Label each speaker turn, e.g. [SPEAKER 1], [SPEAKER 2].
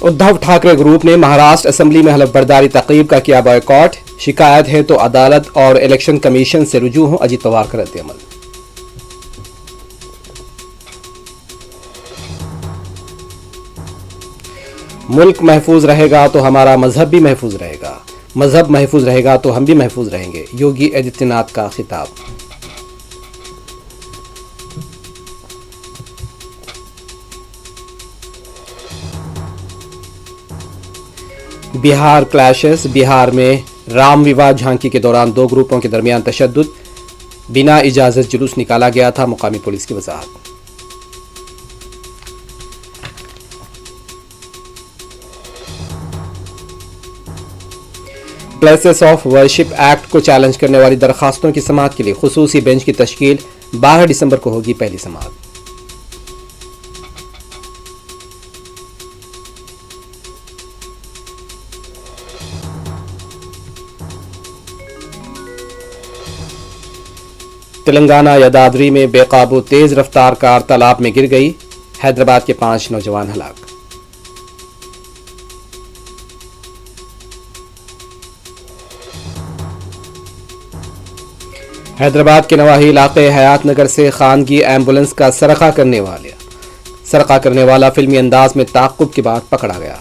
[SPEAKER 1] Uddhav Thackeray group نے Maharashtra assembly میں حلف برداری تقریب کا کیا بائیکاٹ، شکایت ہے تو عدالت اور الیکشن کمیشن سے رجوع ہوں، اجیت پوار کا رد عمل۔ ملک محفوظ رہے گا تو ہمارا مذہب بھی محفوظ رہے گا، مذہب محفوظ رہے گا تو ہم بھی محفوظ رہیں گے، یوگی آدتیہ ناتھ کا خطاب۔ بہار کلیشز، بہار میں رام ویواہ جھانکی کے دوران دو گروپوں کے درمیان تشدد، بنا اجازت جلوس نکالا گیا تھا، مقامی پولیس کی وضاحت۔ پلیسز آف ورشپ ایکٹ کو چیلنج کرنے والی درخواستوں کی سماعت کے لیے خصوصی بینچ کی تشکیل، 12 دسمبر کو ہوگی پہلی سماعت۔ تلنگانہ یدادری میں بے قابو تیز رفتار کار تالاب میں گر گئی، حیدرآباد کے 5 نوجوان ہلاک۔ حیدرآباد کے نواحی علاقے حیات نگر سے خانگی ایمبولنس کا سرقہ کرنے والا فلمی انداز میں تعاقب کے بعد پکڑا گیا۔